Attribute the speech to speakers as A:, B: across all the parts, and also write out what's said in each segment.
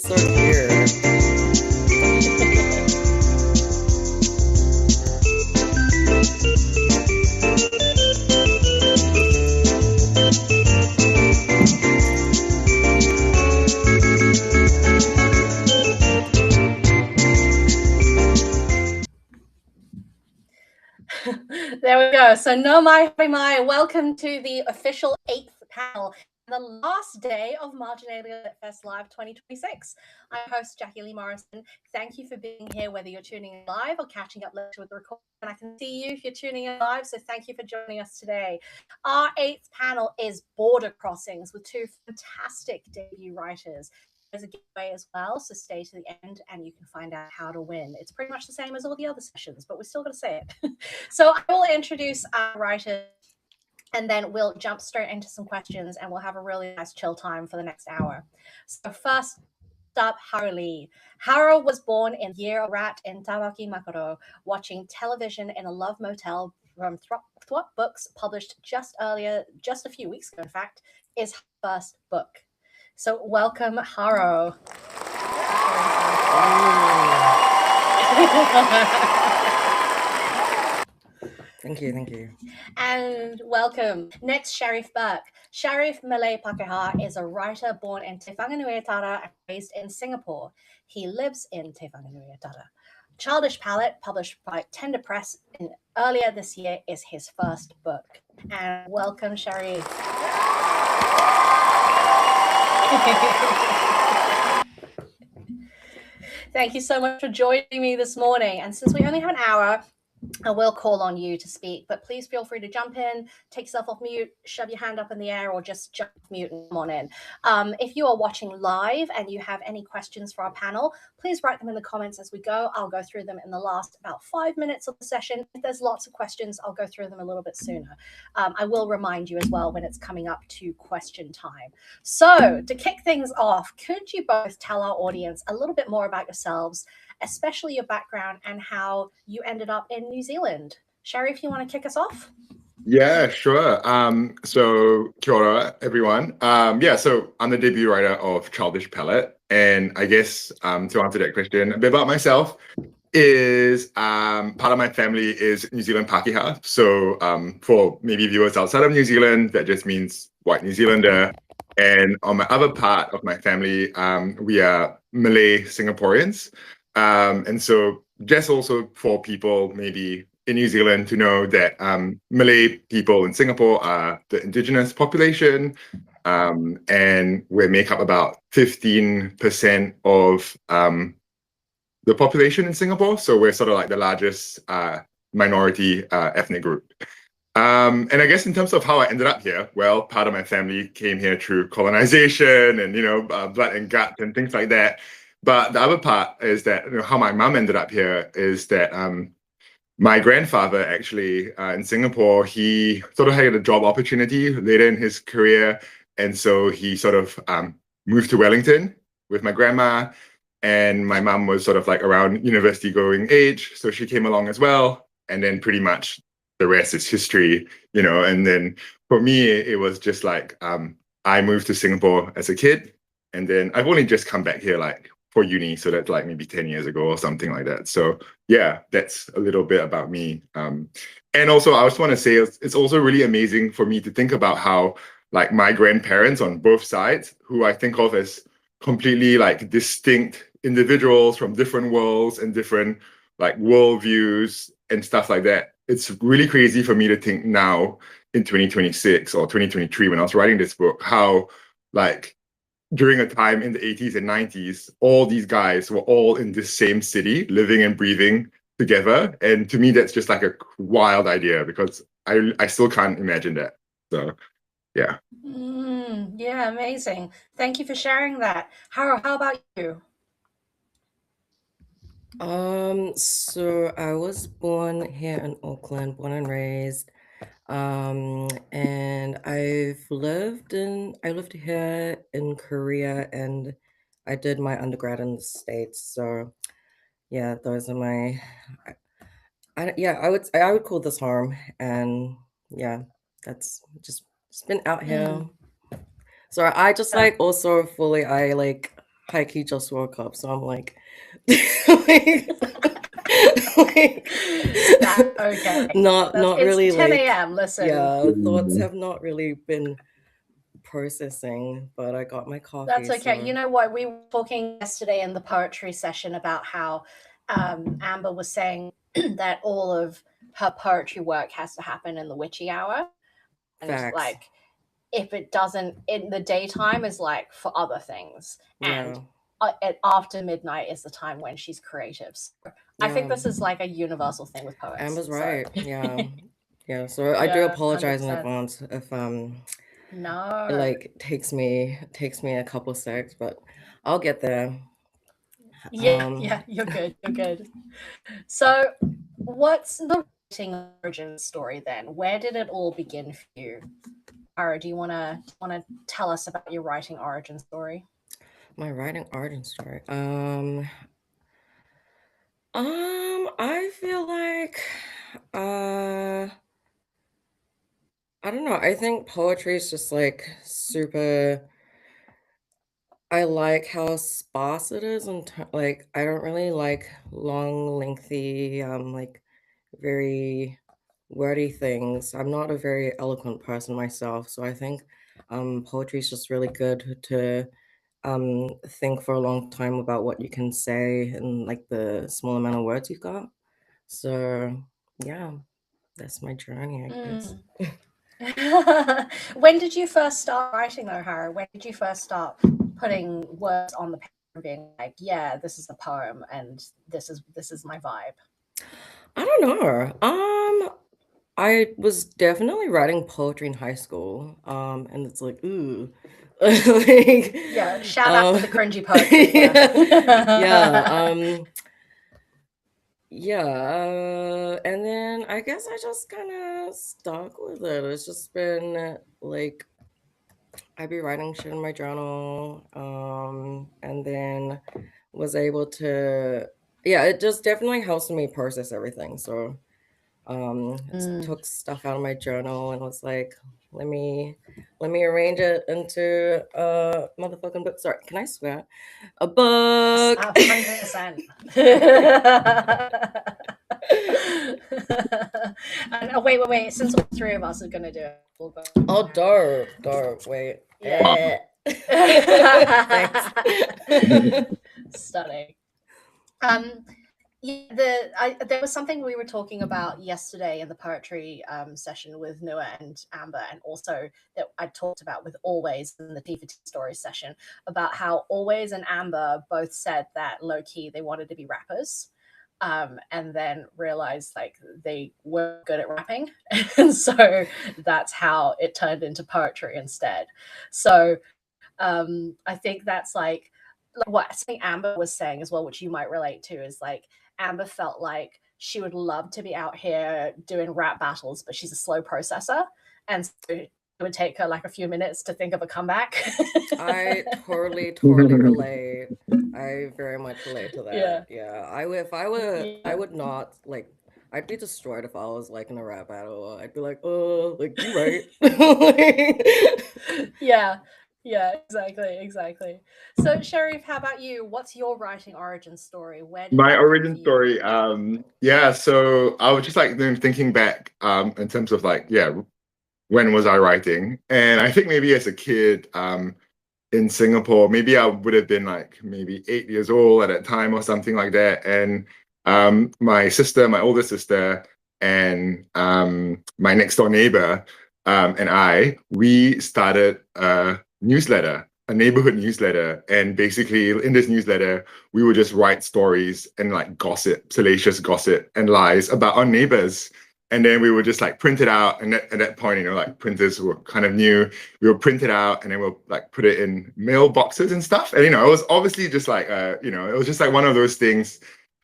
A: So weird.
B: There we go. So no mai, welcome to the official 8th panel, the last day of Marginalia Lit Fest Live 2026. I'm host Jackie Lee Morrison. Thank you for being here, whether you're tuning in live or catching up later with the recording. And I can see you if you're tuning in live, so thank you for joining us today. Our 8th panel is Border Crossings with two fantastic debut writers. There's a giveaway as well, so stay to the end and you can find out how to win. It's pretty much the same as all the other sessions, but we're still going to say it. So I will introduce our writers and then we'll jump straight into some questions and we'll have a really nice chill time for the next hour. So first up, Haro Lee. Haro was born in Year Rat in Tamaki Makoro, watching television in a love motel from Thwop Books, published just a few weeks ago, in fact, is her first book. So welcome, Haro.
A: Thank you.
B: And welcome. Next, Shariff Burke. Shariff Malay-Kiwi is a writer born in Te Whanganui-a-Tara and raised in Singapore. He lives in Te Whanganui-a-Tara. Childish Palette, published by Tender Press earlier this year, is his first book. And welcome, Shariff. Thank you so much for joining me this morning. And since we only have an hour, I will call on you to speak, but please feel free to jump in, take yourself off mute, shove your hand up in the air, or just jump off mute and come on in. If you are watching live and you have any questions for our panel, please write them in the comments as we go. I'll go through them in the last about 5 minutes of the session. If there's lots of questions, I'll go through them a little bit sooner. I will remind you as well when it's coming up to question time. So to kick things off, could you both tell our audience a little bit more about yourselves, especially your background and how you ended up in New Zealand? Sherry, if you want to kick us off.
C: Yeah, sure. So kia ora, everyone. So I'm the debut writer of Childish Palette, and I guess to answer that question, a bit about myself is part of my family is New Zealand Pakeha. So for maybe viewers outside of New Zealand, that just means white New Zealander. And on my other part of my family, we are Malay Singaporeans. And so just also for people maybe in New Zealand to know that Malay people in Singapore are the indigenous population, and we make up about 15% of the population in Singapore. So we're sort of like the largest minority ethnic group. And I guess in terms of how I ended up here, well, part of my family came here through colonization and, blood and guts and things like that. But the other part is that how my mom ended up here is that my grandfather actually in Singapore, he sort of had a job opportunity later in his career. And so he sort of moved to Wellington with my grandma. And my mom was sort of like around university going age. So she came along as well. And then pretty much the rest is history, And then for me, it was just like I moved to Singapore as a kid. And then I've only just come back here like for uni, so that's like maybe 10 years ago or something like that. So yeah, that's a little bit about me. And also I just want to say it's also really amazing for me to think about how like my grandparents on both sides, who I think of as completely like distinct individuals from different worlds and different like worldviews and stuff like that. It's really crazy for me to think now in 2026 or 2023 when I was writing this book, how like during a time in the 80s and 90s, all these guys were all in this same city, living and breathing together. And to me, that's just like a wild idea because I still can't imagine that. So, yeah.
B: Yeah, amazing. Thank you for sharing that. Haro, how about you?
A: So I was born here in Auckland, born and raised. And I lived here in Korea and I did my undergrad in the States. So yeah, those are my I would call this home. And yeah, that's just been out here. So I just like also fully high-key just woke up, so I'm like, like,
B: Okay.
A: not
B: It's
A: really
B: 10
A: like,
B: a.m. Listen.
A: yeah, thoughts have not really been processing, but I got my coffee.
B: That's okay.
A: So.
B: You know what? We were talking yesterday in the poetry session about how Amber was saying that all of her poetry work has to happen in the witchy hour. And
A: Facts.
B: like, if it doesn't in the daytime is like for other things.
A: Yeah.
B: And after midnight is the time when she's creative. So I think
A: Yeah.
B: this is like a universal thing with poets.
A: Amber's
B: so.
A: right. Yeah. Yeah. So I do
B: Yeah,
A: apologize in
B: 100%.
A: advance if
B: No.
A: it like takes me a couple secs, but I'll get there.
B: Yeah, you're good. You're good. So, what's the writing origin story then? Where did it all begin for you? Haro, do you wanna tell us about your writing origin story?
A: My writing origin story. I feel like I don't know. I think poetry is just like super. I like how sparse it is, and like I don't really like long, lengthy, like very wordy things. I'm not a very eloquent person myself, so I think poetry is just really good to think for a long time about what you can say and like the small amount of words you've got. So yeah, that's my journey, I guess.
B: When did you first start writing though, Haro? When did you first start putting words on the paper and being like, yeah, this is the poem and this is my vibe?
A: I don't know. I was definitely writing poetry in high school. And it's like, ooh. Like,
B: Yeah, shout out to the cringy poetry.
A: Yeah, and then I guess I just kind of stuck with it. It's just been like I'd be writing shit in my journal, and then was able to, yeah, it just definitely helps me process everything. So, took stuff out of my journal and was like, let me arrange it into a motherfucking book. Sorry, can I swear? A book.
B: 100%. And wait. Since all three of us are gonna do it, we'll go.
A: Oh, dope. Wait.
B: Yeah.
A: Thanks.
B: Stunning. Yeah, there was something we were talking about yesterday in the poetry session with Nua and Amber, and also that I talked about with Always in the T for T Stories session about how Always and Amber both said that low key they wanted to be rappers. And then realized like they weren't good at rapping. And so that's how it turned into poetry instead. So I think that's like what I think Amber was saying as well, which you might relate to, is like Amber felt like she would love to be out here doing rap battles, but she's a slow processor. And so it would take her like a few minutes to think of a comeback.
A: I totally relate. I very much relate to that. Yeah. I would not like. I'd be destroyed if I was like in a rap battle. I'd be like, oh, like you right.
B: Yeah, exactly. So, Shariff, how about you? What's your writing origin story? Where did
C: My
B: it
C: origin
B: begin for you?
C: story, yeah, so I was just like then thinking back in terms of like, yeah, when was I writing? And I think maybe as a kid in Singapore, maybe I would have been like maybe 8 years old at that time or something like that. And my sister, my older sister, and my next door neighbor and we started a newsletter, a neighborhood newsletter. And basically in this newsletter, we would just write stories and like gossip, salacious gossip and lies about our neighbors. And then we would just like print it out. And at that point, like printers were kind of new. We would print it out and then we'll like put it in mailboxes and stuff. And, it was obviously just like, it was just like one of those things.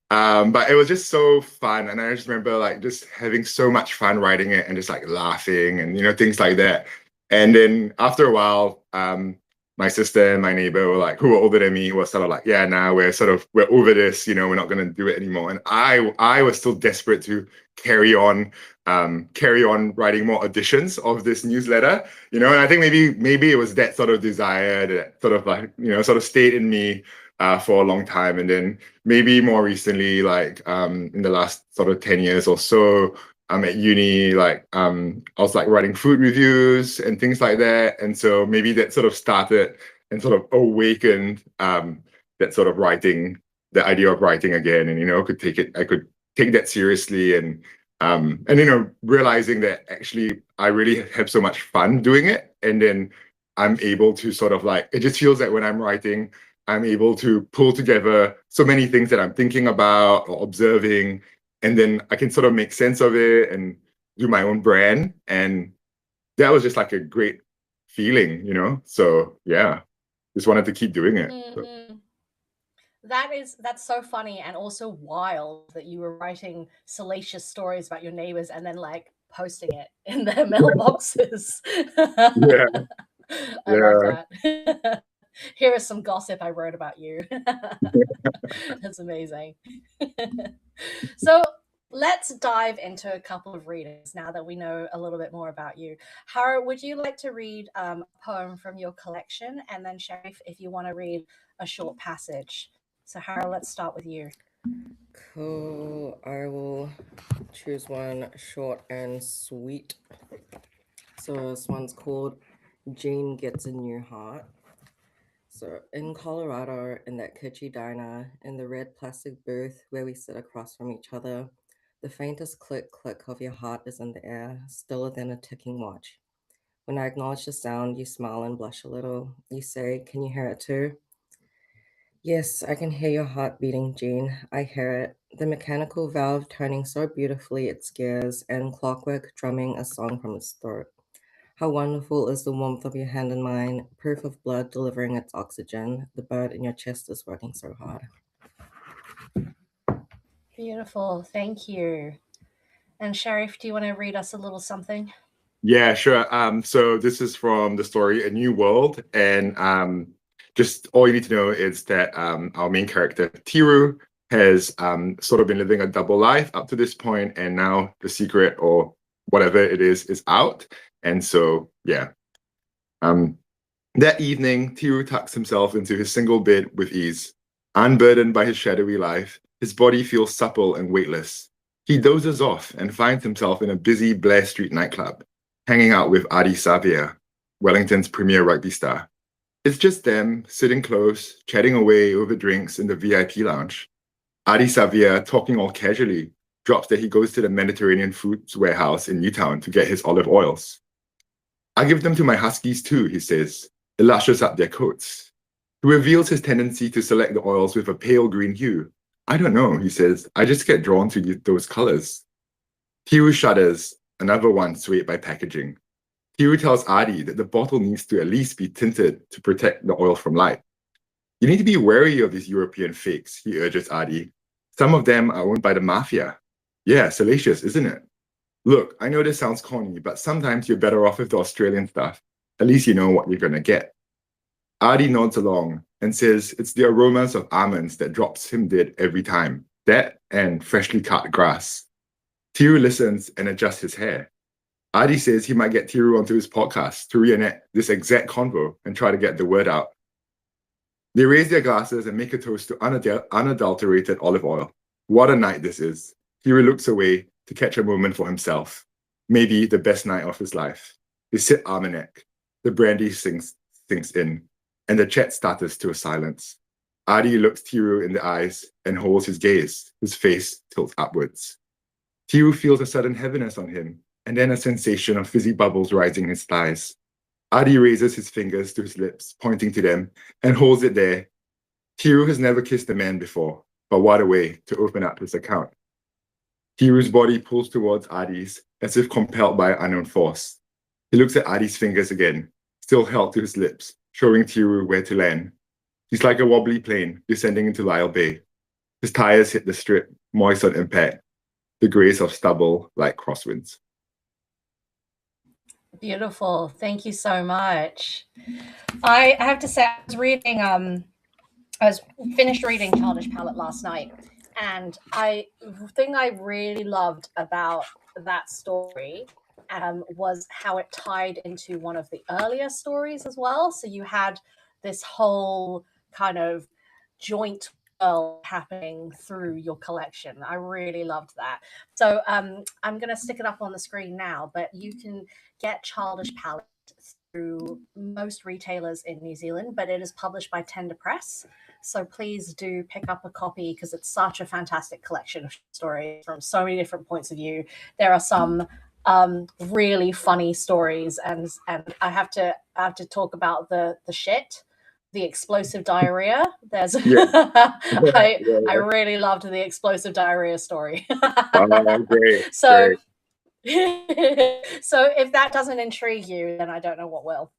C: But it was just so fun. And I just remember like just having so much fun writing it and just like laughing and, things like that. And then after a while, my sister and my neighbor were like, who were older than me, were sort of like, yeah, now we're over this, we're not going to do it anymore. And I was still desperate to carry on writing more editions of this newsletter, and I think maybe it was that sort of desire that sort of like, sort of stayed in me for a long time. And then maybe more recently, like in the last sort of 10 years or so, I'm at uni, like I was like writing food reviews and things like that. And so maybe that sort of started and sort of awakened that sort of writing, the idea of writing again. And, I could take that seriously, and realizing that actually I really have so much fun doing it. And then I'm able to sort of like, it just feels like when I'm writing, I'm able to pull together so many things that I'm thinking about or observing, and then I can sort of make sense of it and do my own brand. And that was just like a great feeling, So yeah, just wanted to keep doing it.
B: Mm-hmm. That's so funny, and also wild that you were writing salacious stories about your neighbors and then like posting it in their mailboxes.
C: Yeah.
B: I love that. Here is some gossip I wrote about you. That's amazing. So let's dive into a couple of readings now that we know a little bit more about you. Haro, would you like to read a poem from your collection? And then Shariff, if you want to read a short passage. So Haro, let's start with you.
A: Cool. I will choose one short and sweet. So this one's called Jane Gets a New Heart. So in Colorado, in that kitschy diner, in the red plastic booth where we sit across from each other, the faintest click of your heart is in the air, stiller than a ticking watch. When I acknowledge the sound, you smile and blush a little. You say, "Can you hear it too?" Yes, I can hear your heart beating, Jean. I hear it. The mechanical valve turning so beautifully it scares, and clockwork drumming a song from its throat. How wonderful is the warmth of your hand in mine, proof of blood delivering its oxygen. The bird in your chest is working so hard.
B: Beautiful. Thank you. And Shariff, do you want to read us a little something?
C: Yeah, sure. So this is from the story A New World, and just all you need to know is that our main character Tiru has sort of been living a double life up to this point, and now the secret or whatever it is out. And so yeah, that evening Tiru tucks himself into his single bed with ease, unburdened by his shadowy life. His body feels supple and weightless. He dozes off and finds himself in a busy Blair Street nightclub, hanging out with Adi Savia, Wellington's premier rugby star. It's just them, sitting close, chatting away over drinks in the VIP lounge. Adi Savia, talking all casually, drops that he goes to the Mediterranean Foods Warehouse in Newtown to get his olive oils. "I give them to my huskies too," he says. "It lushes up their coats." He reveals his tendency to select the oils with a pale green hue. "I don't know," he says. "I just get drawn to those colors." Tiru shudders, another one swayed by packaging. Tiru tells Adi that the bottle needs to at least be tinted to protect the oil from light. "You need to be wary of these European fakes," he urges Adi. "Some of them are owned by the mafia." "Yeah, salacious, isn't it?" "Look, I know this sounds corny, but sometimes you're better off with the Australian stuff. At least you know what you're gonna get." Adi nods along and says it's the aromas of almonds that drops him dead every time. That and freshly cut grass. Tiru listens and adjusts his hair. Adi says he might get Tiru onto his podcast to reenact this exact convo and try to get the word out. They raise their glasses and make a toast to unadulterated olive oil. What a night this is. Tiru looks away to catch a moment for himself. Maybe the best night of his life. They sit arm in neck. The brandy sinks in, and the chat stutters to a silence. Adi looks Tiru in the eyes and holds his gaze. His face tilts upwards. Tiru feels a sudden heaviness on him, and then a sensation of fizzy bubbles rising in his thighs. Adi raises his fingers to his lips, pointing to them, and holds it there. Tiru has never kissed a man before, but what a way to open up his account. Tiru's body pulls towards Adi's, as if compelled by an unknown force. He looks at Adi's fingers again, still held to his lips, showing Tiru where to land. He's like a wobbly plane descending into Lyle Bay. His tires hit the strip, moist on impact, the grace of stubble like crosswinds.
B: Beautiful. Thank you so much. I have to say, I was finished reading Childish Palette last night, and the thing I really loved about that story was how it tied into one of the earlier stories as well. So you had this whole kind of joint world happening through your collection. I really loved that. So I'm going to stick it up on the screen now, but you can get Childish Palette through most retailers in New Zealand, but it is published by Tender Press. So please do pick up a copy because it's such a fantastic collection of stories from so many different points of view. There are some really funny stories, and I have to talk about the shit, the explosive diarrhea. There's I really loved the explosive diarrhea story.
C: Great.
B: So
C: Great.
B: so if that doesn't intrigue you, then I don't know what will.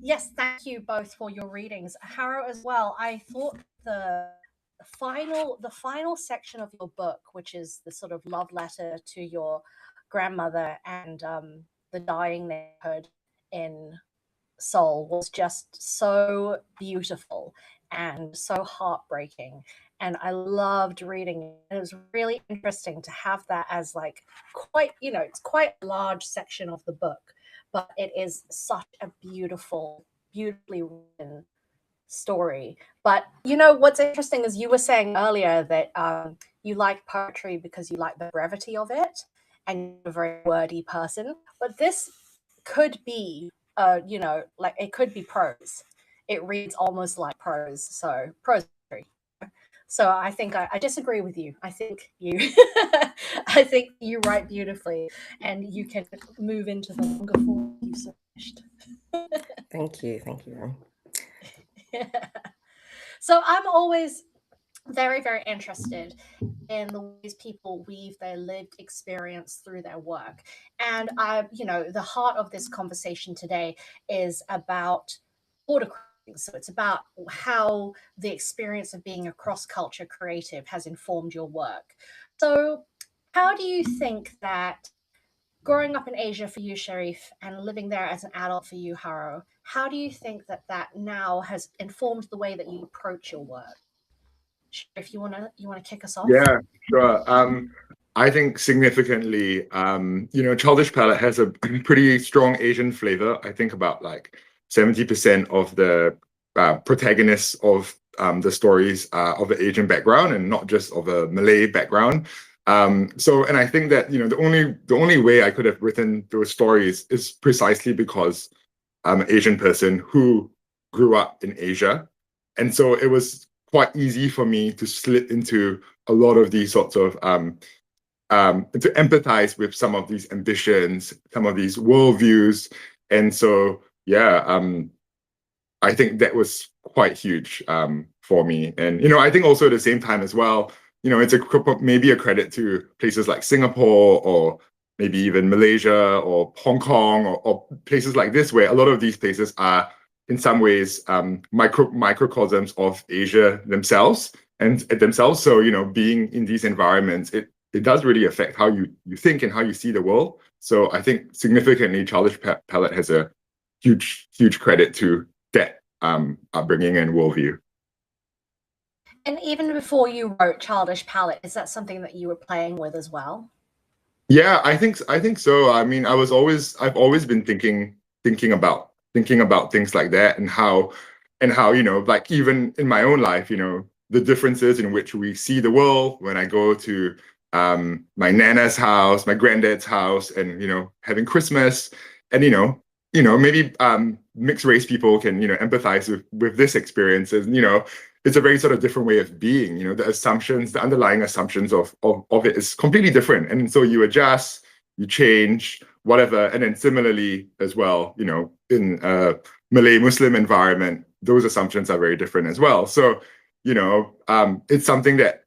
B: Yes, thank you both for your readings. Haro as well. I thought the final section of your book, which is the sort of love letter to your grandmother and the dying neighborhood in Seoul, was just so beautiful and so heartbreaking. And I loved reading it. And it was really interesting to have that as like quite, it's quite a large section of the book, but it is such a beautifully written story. But what's interesting is you were saying earlier that you like poetry because you like the brevity of it, and you're a very wordy person. But this could be, like it could be prose. It reads almost like prose. So prose. So I think I disagree with you. I think you, I think you write beautifully, and you can move into the longer form you so wished.
A: Thank you.
B: Yeah. So I'm always very, very interested in the ways people weave their lived experience through their work. And the heart of this conversation today is about border crossing. So it's about how the experience of being a cross-culture creative has informed your work. So how do you think that growing up in Asia for you, Shariff, and living there as an adult for you, Haro, how do you think that now has informed the way that you approach your work? If you wanna kick us off.
C: Yeah, sure. I think significantly, Childish Palette has a pretty strong Asian flavor. I think about like 70% of the protagonists of the stories are of an Asian background and not just of a Malay background. And I think that the only way I could have written those stories is precisely because I'm an Asian person who grew up in Asia, and so it was quite easy for me to slip into a lot of these sorts of to empathize with some of these ambitions, some of these worldviews. And so I think that was quite huge for me. And I think also at the same time as well, it's maybe a credit to places like Singapore or maybe even Malaysia or Hong Kong or places like this, where a lot of these places are in some ways microcosms of Asia themselves. So being in these environments, it does really affect how you think and how you see the world. So I think significantly Childish Palette has a huge credit to that upbringing and worldview.
B: And even before you wrote Childish Palette, is that something that you were playing with as well?
C: Yeah, I think so. I mean, I've always been thinking about things like that, and how like even in my own life, the differences in which we see the world. When I go to my nana's house, my granddad's house, and having Christmas, and maybe mixed race people can empathize with this experience. And it's a very sort of different way of being. The underlying assumptions of it is completely different, and so you adjust, you change, whatever. And then similarly as well, in a Malay Muslim environment, those assumptions are very different as well. So it's something that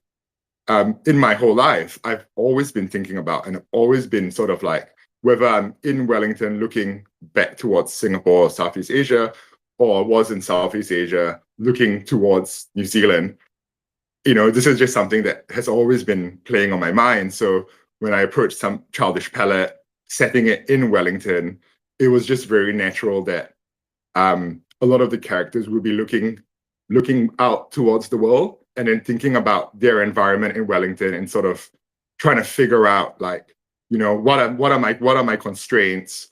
C: in my whole life I've always been thinking about, and I've always been sort of like, whether I'm in Wellington looking back towards Singapore or Southeast Asia, or was in Southeast Asia looking towards New Zealand, this is just something that has always been playing on my mind. So when I approached some Childish Palette, setting it in Wellington, it was just very natural that a lot of the characters would be looking out towards the world and then thinking about their environment in Wellington and sort of trying to figure out, like, you know, what are my constraints,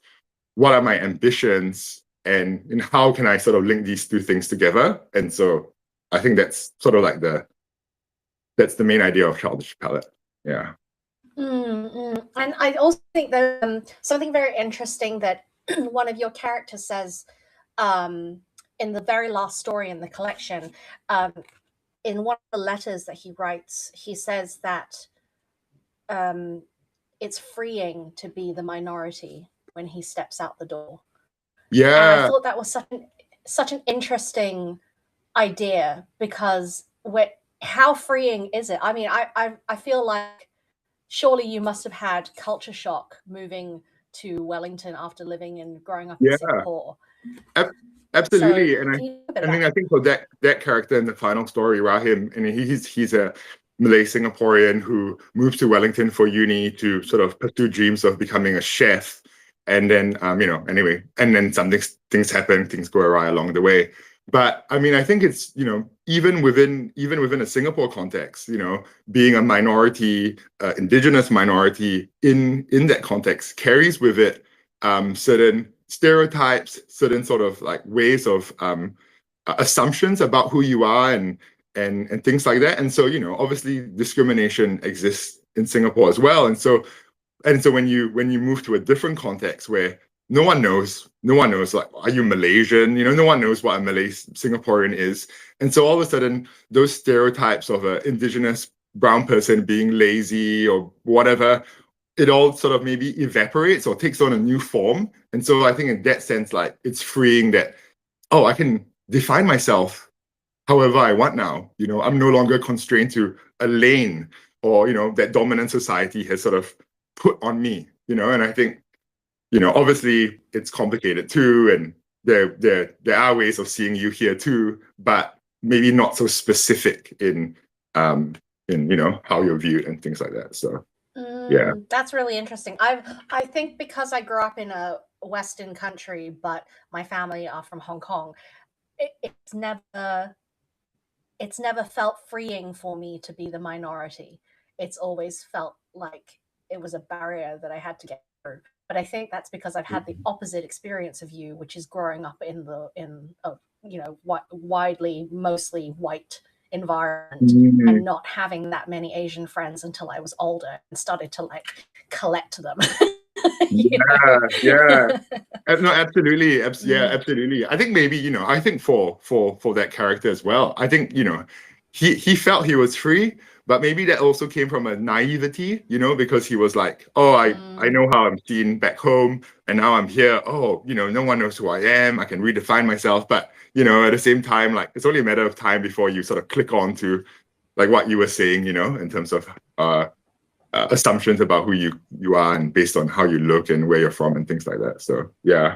C: what are my ambitions, and how can I sort of link these two things together. And so I think that's sort of like that's the main idea of Childish Palette. Yeah.
B: And I also think that something very interesting that one of your characters says in the very last story in the collection, in one of the letters that he writes, he says that it's freeing to be the minority when he steps out the door.
C: Yeah.
B: And I thought that was such an interesting idea, because how freeing is it? I mean, I feel like surely you must have had culture shock moving to Wellington after living and growing up in Singapore.
C: Absolutely.
B: So,
C: and I mean, I think for that character in the final story, Rahim, and he's a Malay Singaporean who moved to Wellington for uni to sort of pursue dreams of becoming a chef. And then, you know, anyway, and then things happen, things go awry along the way. But I mean, I think it's, you know, even within a Singapore context, you know, being a minority, indigenous minority in that context carries with it certain stereotypes, certain sort of like ways of assumptions about who you are and things like that. And so, you know, obviously discrimination exists in Singapore as well. And so when you move to a different context where no one knows, like, are you Malaysian? You know, no one knows what a Malay Singaporean is. And so all of a sudden, those stereotypes of an indigenous brown person being lazy or whatever, it all sort of maybe evaporates or takes on a new form. And so I think in that sense, like, it's freeing that, oh, I can define myself however I want now. You know, I'm no longer constrained to a lane or, you know, that dominant society has sort of put on me, you know. And I think, you know, obviously it's complicated too, and there are ways of seeing you here too, but maybe not so specific in you know, how you're viewed and things like that. So yeah,
B: that's really interesting. I think because I grew up in a Western country, but my family are from Hong Kong, it's never felt freeing for me to be the minority. It's always felt like it was a barrier that I had to get through. But I think that's because I've had the opposite experience of you, which is growing up in a you know, widely, mostly white environment and not having that many Asian friends until I was older and started to like collect them.
C: Yeah. No, absolutely. Yeah, absolutely. I think maybe, you know, I think for that character as well, I think, you know, he felt he was free, but maybe that also came from a naivety, you know, because he was like, oh, I know how I'm seen back home, and now I'm here. Oh, you know, no one knows who I am. I can redefine myself. But, you know, at the same time, like, it's only a matter of time before you sort of click on to like what you were saying, you know, in terms of assumptions about who you are and based on how you look and where you're from and things like that. So yeah.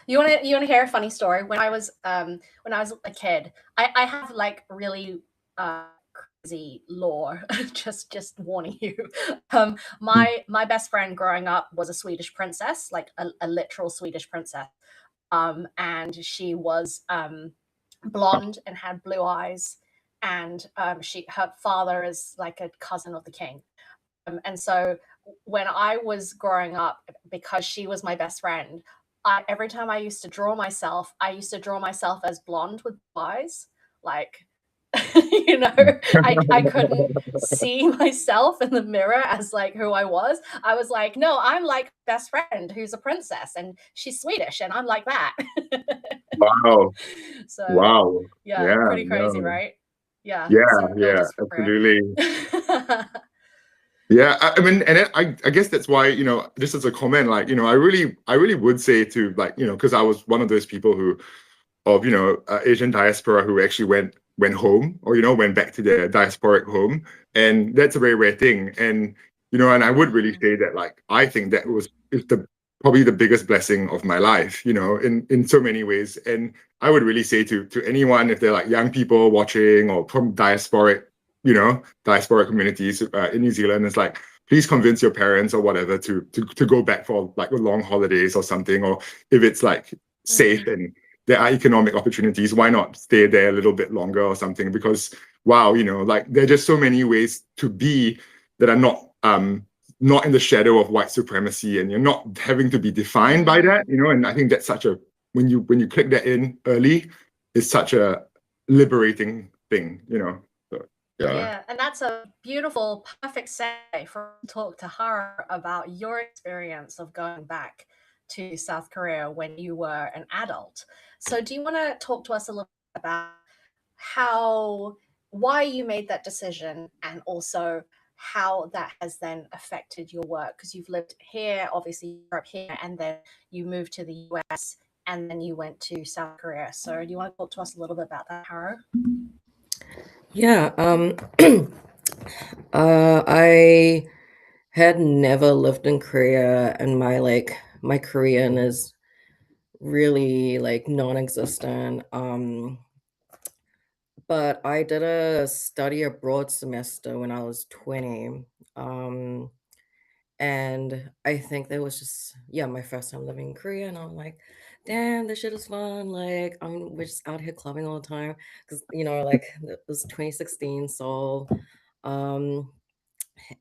B: You want to hear a funny story? When I was a kid, I have like really crazy lore. just warning you. My best friend growing up was a Swedish princess, like a literal Swedish princess, and she was blonde and had blue eyes, and her father is like a cousin of the king. And so when I was growing up, because she was my best friend, every time I used to draw myself as blonde with eyes. Like, you know, I couldn't see myself in the mirror as like who I was. I was like, no, I'm like best friend who's a princess and she's Swedish and I'm like that.
C: Wow.
B: So
C: wow.
B: Yeah, pretty crazy, right? Yeah.
C: Yeah,
B: So
C: absolutely. Yeah, I mean, and then I guess that's why, you know, just as a comment, like, you know, I really would say to, like, you know, because I was one of those people who, of, you know, Asian diaspora who actually went home, or, you know, went back to their diasporic home, and that's a very rare thing. And, you know, and I would really say that, like, I think that is probably the biggest blessing of my life, you know, in so many ways. And I would really say to anyone, if they're like young people watching or from diasporic communities in New Zealand, it's like, please convince your parents or whatever to go back for like long holidays or something, or if it's like safe and there are economic opportunities, why not stay there a little bit longer or something? Because wow, you know, like there are just so many ways to be that are not in the shadow of white supremacy, and you're not having to be defined by that, you know. And I think that's such a, when you click that in early, it's such a liberating thing, you know. So,
B: yeah, and that's a beautiful, perfect segue for talk to Haro about your experience of going back to South Korea when you were an adult. So do you want to talk to us a little bit about why you made that decision, and also how that has then affected your work? Because you've lived here, obviously you grew up here, and then you moved to the US, and then you went to South Korea. So do you want to talk to us a little bit about that, Haro?
A: Yeah, I had never lived in Korea, and my Korean is really like non-existent. But I did a study abroad semester when I was 20. Um, and I think that was just, yeah, my first time living in Korea, and I'm like, damn, this shit is fun. Like, we're just out here clubbing all the time because, you know, like it was 2016 Seoul. Um,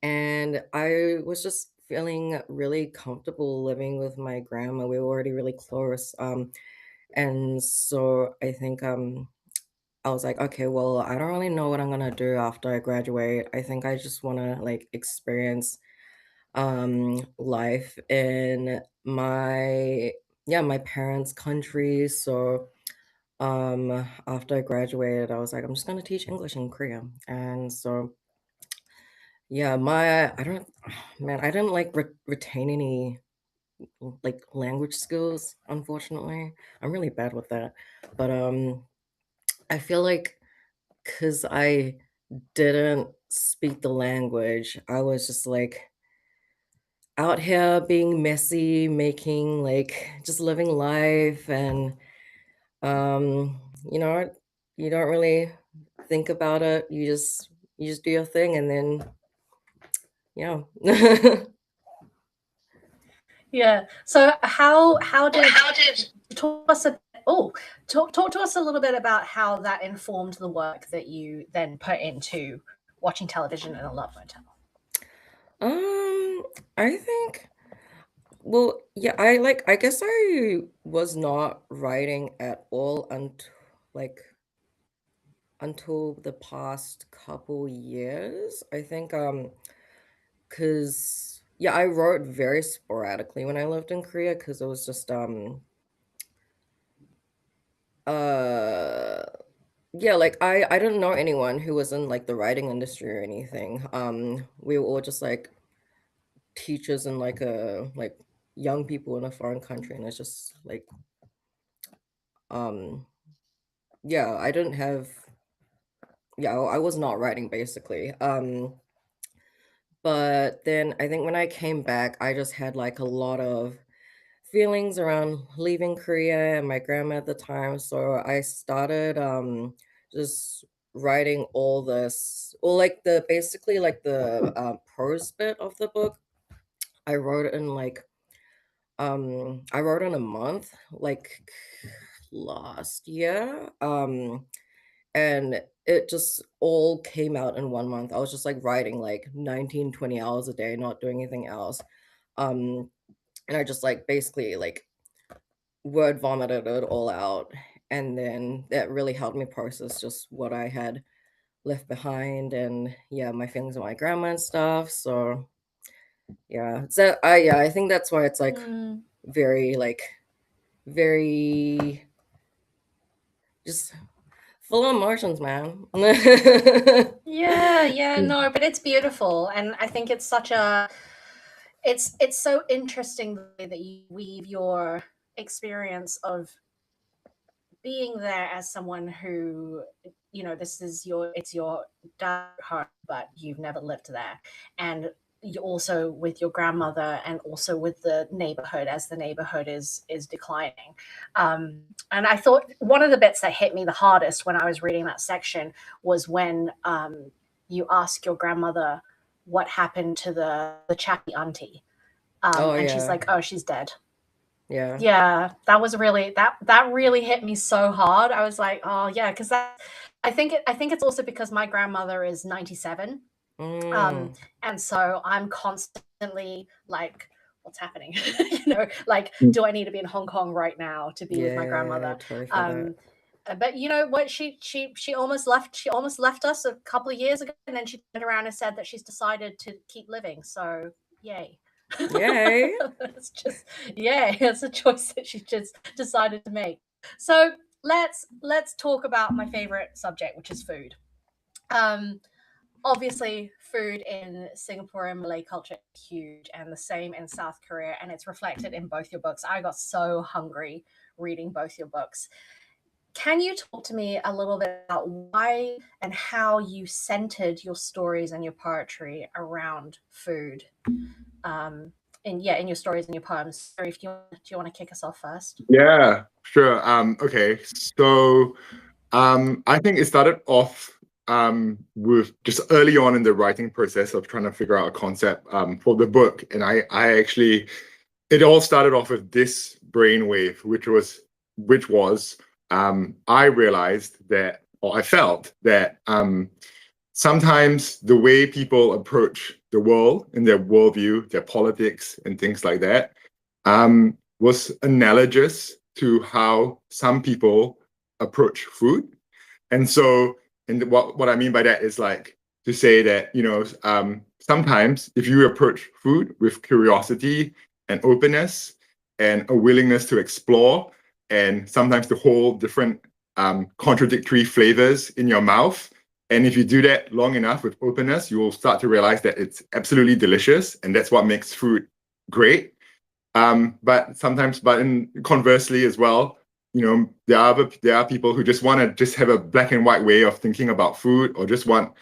A: and I was just feeling really comfortable living with my grandma. We were already really close. And so I think I was like, okay, well, I don't really know what I'm gonna do after I graduate. I think I just wanna like experience life in my parents' country. So after I graduated, I was like, I'm just gonna teach English in Korea. And so yeah, I don't, man, I didn't like retain any like language skills, unfortunately. I'm really bad with that. But I feel like because I didn't speak the language, I was just like out here being messy, making like just living life, and um, you know, you don't really think about it. You just do your thing, and then yeah.
B: Yeah. So how did talk us a talk to us a little bit about how that informed the work that you then put into watching television in a love hotel?
A: I think, well, yeah, I guess I was not writing at all until the past couple years. I think cuz yeah, I wrote very sporadically when I lived in Korea cuz it was just uh yeah, like I didn't know anyone who was in like the writing industry or anything. We were all just like teachers and like young people in a foreign country, and it's just like um yeah, I didn't have, yeah, I was not writing basically. But then I think when I came back, I just had like a lot of feelings around leaving Korea and my grandma at the time. So I started just writing all this, well, like the basically like the prose bit of the book. I wrote it in like I wrote in a month, like last year. And it just all came out in 1 month. I was just like writing like 19, 20 hours a day, not doing anything else. Um, and I just like basically like word vomited it all out. And then that really helped me process just what I had left behind, and yeah, my feelings with my grandma and stuff. So yeah. So I think that's why it's like very very just full of emotions, man.
B: Yeah, no, but it's beautiful, and I think it's such a it's so interesting the way that you weave your experience of being there as someone who, you know, this is it's your dad's home, but you've never lived there, and you also with your grandmother, and also with the neighborhood as the neighborhood is declining. And I thought one of the bits that hit me the hardest when I was reading that section was when you ask your grandmother what happened to the chappy auntie. And she's
A: yeah.
B: like, oh, she's dead.
A: Yeah.
B: Yeah, that was really that really hit me so hard. I was like, oh yeah, because I think it's also because my grandmother is 97.
A: Mm.
B: And so I'm constantly like, what's happening? Like,
C: Mm.
B: do I need to be in Hong Kong right now to be with my
A: Yeah,
B: grandmother?
A: totally feel that.
B: But you know what? She almost left. She almost left us a couple of years ago, and then she turned around and said that she's decided to keep living. So, yay!
A: Yay.
B: It's just yay! It's a choice that she just decided to make. So let's talk about my favorite subject, which is food. Obviously, food in Singapore and Malay culture is huge, and the same in South Korea, and it's reflected in both your books. I got so hungry reading both your books. Can you talk to me a little bit about why and how you centered your stories and your poetry around food? In your stories and your poems. Shariff, do you want to kick us off first?
C: Yeah, sure. Okay, so I think it started off with just early on in the writing process of trying to figure out a concept for the book, and I actually, it all started off with this brainwave, which was I realized that, or I felt that sometimes the way people approach the world and their worldview, their politics, and things like that was analogous to how some people approach food. And so, and what I mean by that is like to say that, sometimes if you approach food with curiosity and openness and a willingness to explore, and sometimes to hold different contradictory flavors in your mouth, and if you do that long enough with openness, you will start to realize that it's absolutely delicious, and that's what makes food great. But conversely as well, there are people who just want to just have a black and white way of thinking about food, or just want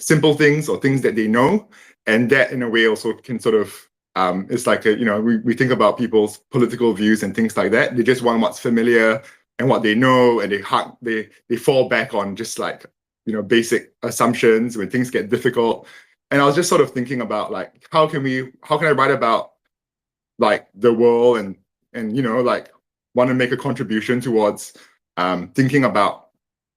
C: simple things or things that they know, and that in a way also can sort of it's like we think about people's political views and things like that. They just want what's familiar and what they know, and they fall back on just like basic assumptions when things get difficult. And I was just sort of thinking about like how can I write about like the world and like want to make a contribution towards thinking about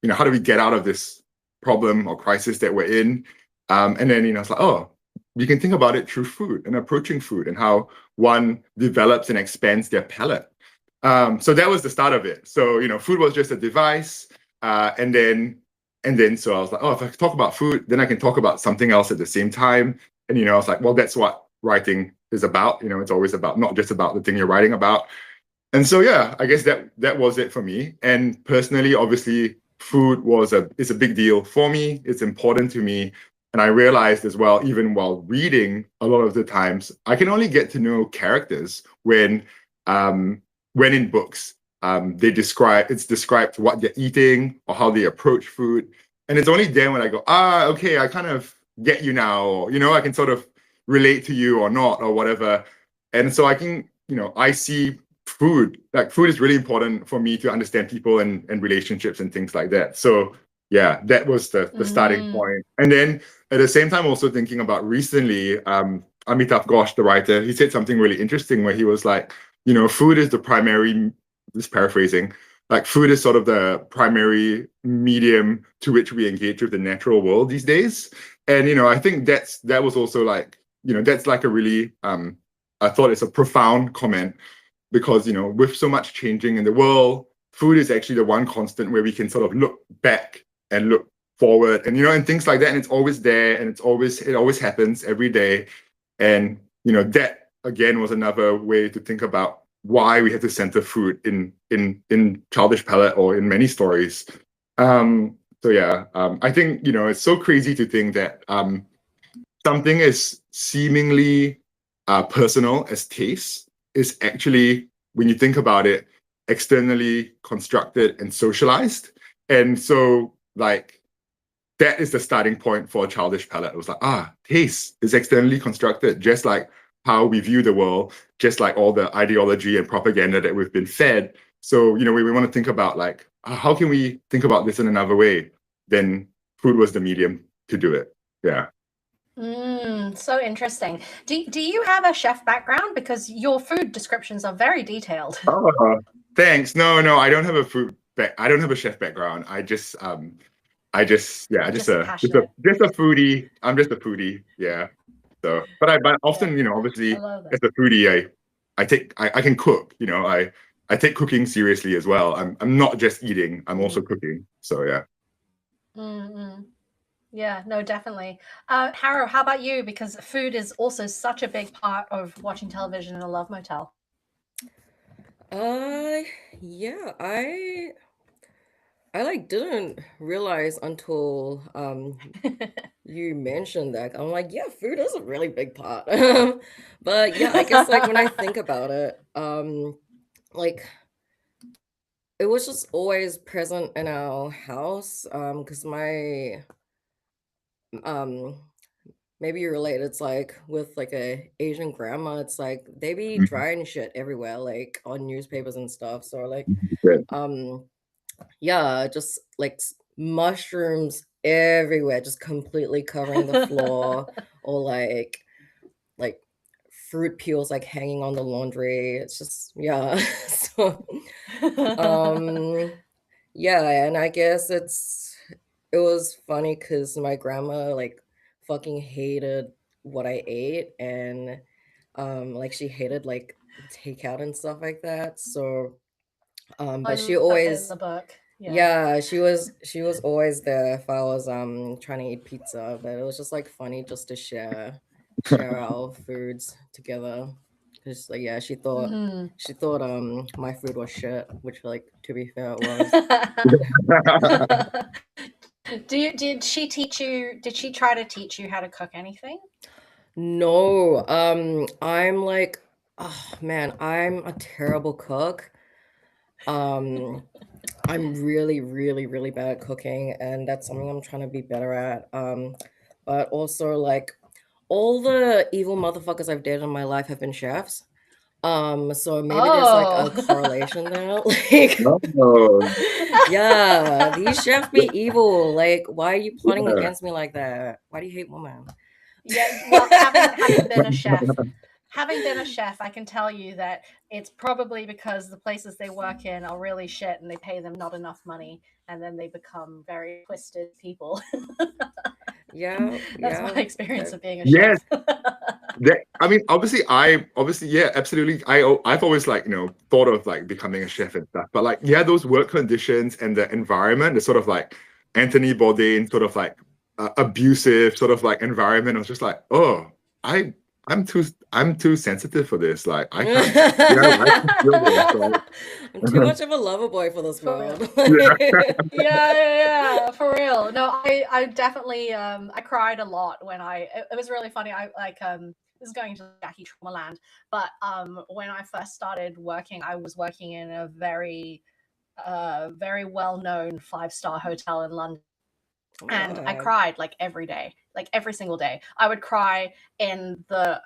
C: how do we get out of this problem or crisis that we're in, and then it's like, oh, you can think about it through food and approaching food and how one develops and expands their palate. So that was the start of it. So food was just a device, and then so I was like, oh, if I talk about food, then I can talk about something else at the same time. And I was like, well, that's what writing is about. It's always about not just about the thing you're writing about. And so yeah, I guess that was it for me. And personally, obviously, food is a big deal for me. It's important to me. And I realized as well, even while reading, a lot of the times I can only get to know characters when in books it's described what they're eating or how they approach food. And it's only then when I go, okay, I kind of get you now, or I can sort of relate to you or not or whatever. And so I can, I see food is really important for me to understand people and relationships and things like that. So yeah, that was the starting point. And then at the same time, also thinking about recently, Amitav Ghosh, the writer, he said something really interesting where he was like, food is the primary, this paraphrasing, like food is sort of the primary medium to which we engage with the natural world these days. And I think that was also like, that's like a really I thought it's a profound comment, because with so much changing in the world, food is actually the one constant where we can sort of look back and look forward, and and things like that, and it's always there, and it always happens every day. And that again was another way to think about why we have to center food in Childish Palette or in many stories. So yeah, I think it's so crazy to think that something as seemingly personal as taste is actually, when you think about it, externally constructed and socialized. And so like that is the starting point for Childish Palette. It was like, taste is externally constructed, just like how we view the world, just like all the ideology and propaganda that we've been fed. So, we want to think about like, how can we think about this in another way? Then food was the medium to do it. Yeah.
B: So interesting. Do you have a chef background? Because your food descriptions are very detailed.
C: Oh, thanks. No, I don't have a I don't have a chef background. Yeah,
B: Just passionate.
C: just a foodie. I'm just a foodie. Yeah. So, but often,
B: I
C: obviously
B: love
C: as
B: that.
C: a foodie, I can cook. I take cooking seriously as well. I'm not just eating. I'm also cooking. So yeah.
B: Mm-hmm. Yeah, no, definitely. Haro, how about you? Because food is also such a big part of watching television in a love motel.
A: Yeah, I like didn't realize until you mentioned that. I'm like, yeah, food is a really big part. But yeah, I guess like when I think about it, like it was just always present in our house. Because my um maybe you're related, it's like with like a Asian grandma, it's like they be
C: Mhm.
A: drying shit everywhere, like on newspapers and stuff. So like
C: Good.
A: um yeah, just like mushrooms everywhere, just completely covering the floor, or like fruit peels like hanging on the laundry. It's just yeah. So yeah, and I guess it was funny because my grandma like fucking hated what I ate, and like she hated like takeout and stuff like that. So
B: I
A: but she
B: love it in
A: always,
B: the book. Yeah.
A: yeah, she was always there if I was trying to eat pizza, but it was just like funny just to share our foods together. Cause like yeah,
B: Mhm.
A: she thought my food was shit, which like to be fair it was.
B: Did she teach you? Did she try to teach you how to cook anything?
A: No, I'm like, oh man, I'm a terrible cook. Um, I'm really, really, really bad at cooking, and that's something I'm trying to be better at. But also like all the evil motherfuckers I've dated in my life have been chefs. So maybe there's like a
B: Oh.
A: correlation there. Like,
C: Oh,
A: yeah, these chefs be evil. Like, why are you plotting
C: yeah.
A: against me like that? Why do you hate women?
B: Yeah, well, having been a chef, I can tell you that it's probably because the places they work in are really shit and they pay them not enough money, and then they become very twisted people.
A: Yeah,
B: That's my
A: yeah.
B: experience
A: That,
B: of being a
C: Yes.
B: chef.
C: I mean, obviously, yeah, absolutely. I've always like, thought of like becoming a chef and stuff, but like, yeah, those work conditions and the environment, the sort of like Anthony Bourdain sort of like abusive sort of like environment. I was just like, oh, I, I'm too sensitive for this. Like, I can't, yeah, I can feel this.
A: I'm too much of a lover boy for this
B: For real.
A: world.
B: Yeah, for real. No, I definitely I cried a lot when it was really funny. I like this is going to Jackie trauma land, but when I first started working, I was working in a very well known 5-star hotel in London.
A: Oh my
B: And I
A: God.
B: cried like every day, like every single day. I would cry in the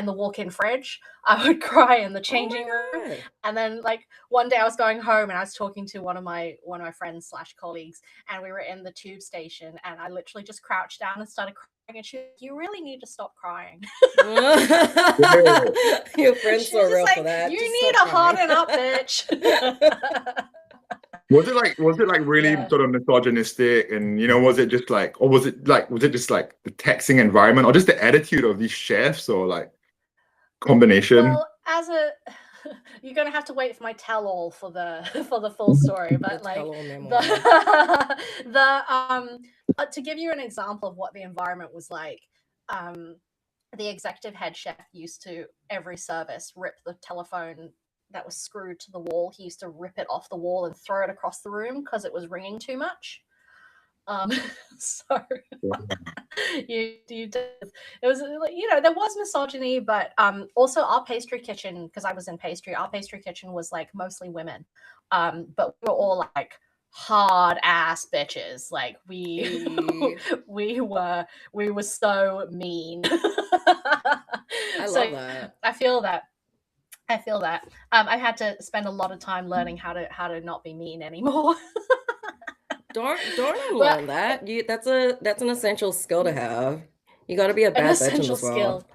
B: walk-in fridge. I would cry in the
A: Oh
B: changing room.
A: my God.
B: And then like one day I was going home and I was talking to one of my friends slash colleagues, and we were in the tube station, and I literally just crouched down and started crying, and she was like, "You really need to stop crying."
A: Your friend's
B: She
A: so
B: was just
A: real for
B: like,
A: that.
B: "You
A: Just
B: need
A: stop
B: to
A: crying.
B: harden up, bitch."
C: Was it like really
B: Yeah.
C: sort of misogynistic, and was it just like, or was it just like the taxing environment, or just the attitude of these chefs, or like combination?
B: Well, you're gonna have to wait for my tell-all for the for the full story,
A: The
B: but like
A: tell-all memoir.
B: the to give you an example of what the environment was like, um, the executive head chef used to every service rip the telephone that was screwed to the wall. He used to rip it off the wall and throw it across the room because it was ringing too much. Um, so you did. It was like, there was misogyny, but also our pastry kitchen, because I was in pastry, our pastry kitchen was like mostly women, but we were all like hard ass bitches. Like
A: Hey,
B: we were so mean.
A: I
B: So
A: love that.
B: I feel that. I feel that. I had to spend a lot of time learning how to not be mean anymore.
A: Don't
B: But
A: unlearn that. That's an essential skill to have. You got to be a
B: An
A: bad bitch in
B: essential
A: this world.
B: skill.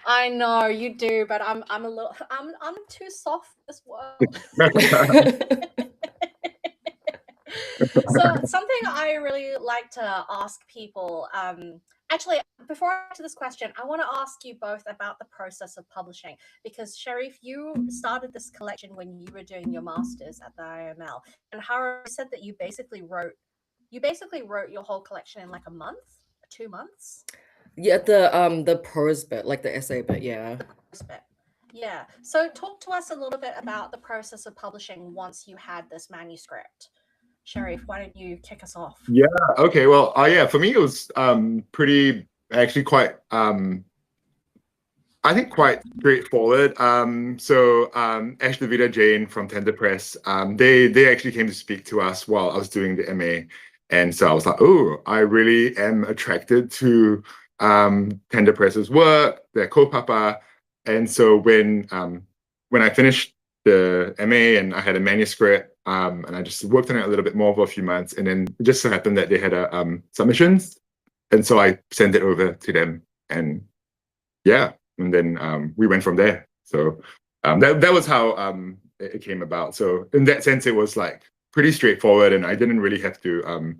B: I know you do, but I'm a little I'm too soft for this world. So something I really like to ask people, actually, before I answer this question, I want to ask you both about the process of publishing, because Shariff, you started this collection when you were doing your masters at the IML, and Haro said that you basically wrote your whole collection in like a month, 2 months.
A: Yeah, the prose bit, like the essay bit, yeah.
B: Yeah. So talk to us a little bit about the process of publishing once you had this manuscript. Shariff, why don't you kick us off?
C: Yeah. Okay. Well, yeah. For me, it was pretty actually quite I think quite straightforward. So Ashley Vida Jane from Tender Press, they actually came to speak to us while I was doing the MA, and so I was like, oh, I really am attracted to Tender Press's work, their co-papa, and so when I finished the MA and I had a manuscript, and I just worked on it a little bit more for a few months, and then it just so happened that they had a submissions, and so I sent it over to them, and yeah, and then we went from there. So that was how it came about. So in that sense, it was like pretty straightforward, and I didn't really have to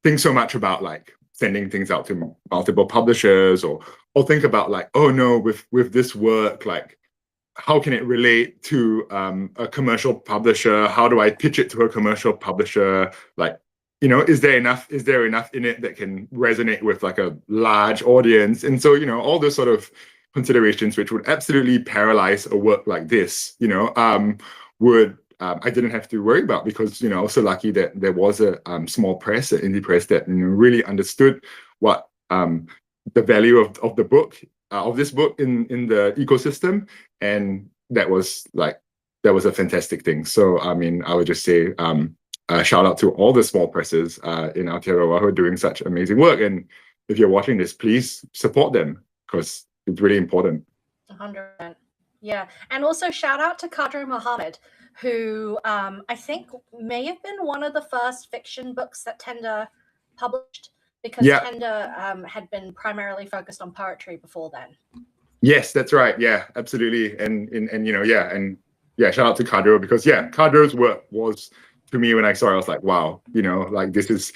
C: think so much about like sending things out to multiple publishers or think about like, oh no, with this work, like how can it relate to a commercial publisher? How do I pitch it to a commercial publisher? Like, is there enough in it that can resonate with like a large audience? And so, all those sort of considerations, which would absolutely paralyze a work like this, would I didn't have to worry about, because I was so lucky that there was a small press, an indie press that really understood what the value of the book, of this book in the ecosystem, and that was a fantastic thing. So I mean, I would just say shout out to all the small presses in Aotearoa who are doing such amazing work. And if you're watching this, please support them, because it's really important.
B: 100%. Yeah. And also shout out to Kadro Mohammed, who I think may have been one of the first fiction books that Tender published, because Tender had been primarily focused on poetry before then.
C: Yes, that's right. Yeah, absolutely. And shout out to Kadro, because Kadro's work was, to me, when I saw it, I was like, wow, like this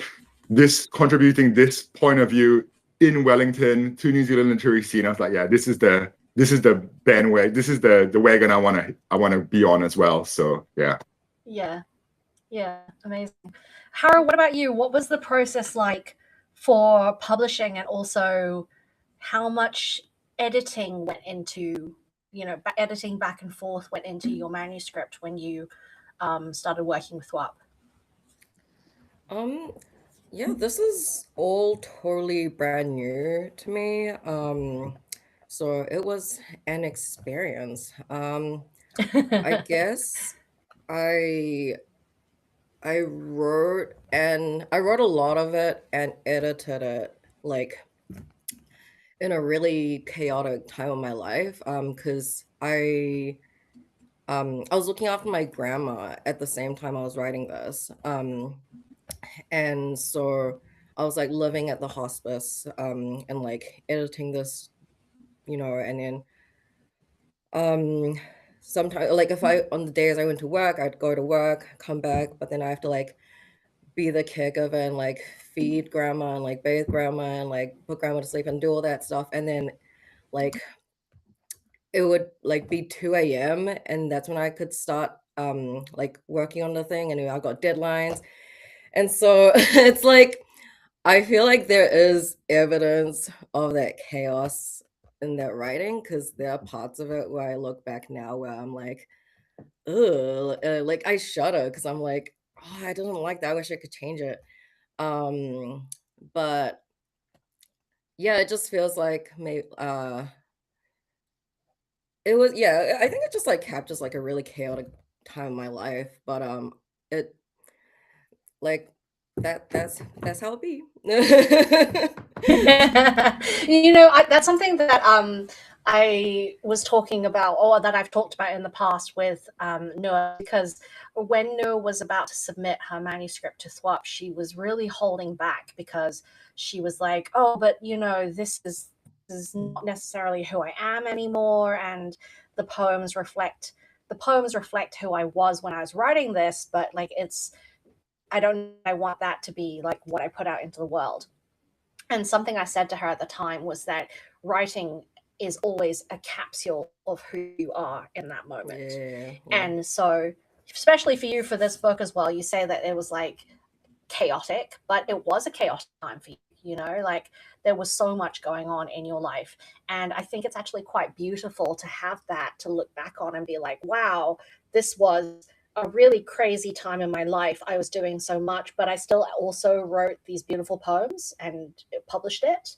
C: contributing this point of view in Wellington to New Zealand literary scene. I was like, yeah, this is the bandwagon, this is the wagon I wanna be on as well. So yeah.
B: Yeah, amazing. Haro, what about you? What was the process like for publishing, and also how much editing went into, editing back and forth went into your manuscript when you started working with WAP?
A: Yeah, this is all totally brand new to me. So it was an experience. I guess I wrote a lot of it and edited it like in a really chaotic time of my life. Because I was looking after my grandma at the same time I was writing this. And so I was like living at the hospice and like editing this, and then sometimes, like, if I on the days I went to work, I'd go to work, come back, but then I have to like be the caregiver and like feed grandma and like bathe grandma and like put grandma to sleep and do all that stuff. And then like it would like be 2 a.m. and that's when I could start like working on the thing, and I got deadlines. And so it's like I feel like there is evidence of that chaos in that writing, because there are parts of it where I look back now where I'm like, ugh, like I shudder, because I'm like, oh, I didn't like that. I wish I could change it. But yeah, it just feels like maybe it was, yeah, I think it just like captures like a really chaotic time in my life. But it like that's how it be.
B: That's something that I was talking about, or that I've talked about in the past with Noah, because when Noah was about to submit her manuscript to THWP, she was really holding back because she was like, oh, but this is not necessarily who I am anymore, and the poems reflect who I was when I was writing this, but like I want that to be like what I put out into the world. And something I said to her at the time was that writing is always a capsule of who you are in that moment.
A: Yeah.
B: And so, especially for you for this book as well, you say that it was like chaotic, but it was a chaotic time for you, like there was so much going on in your life. And I think it's actually quite beautiful to have that to look back on and be like, wow, this was a really crazy time in my life. I was doing so much, but I still also wrote these beautiful poems and published it.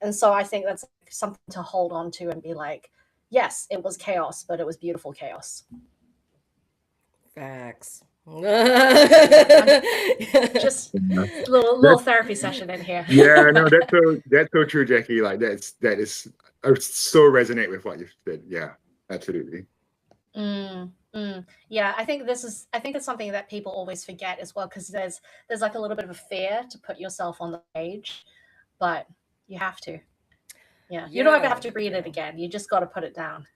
B: And so I think that's something to hold on to and be like, yes, it was chaos, but it was beautiful chaos.
A: Facts.
B: Just little therapy session in here.
C: Yeah, no, that's so true, Jackie. Like that is I so resonate with what you've said. Yeah, absolutely.
B: Yeah, I think it's something that people always forget as well, because there's like a little bit of a fear to put yourself on the page, but you have to. Yeah, you don't ever have to read it again. You just got to put it down.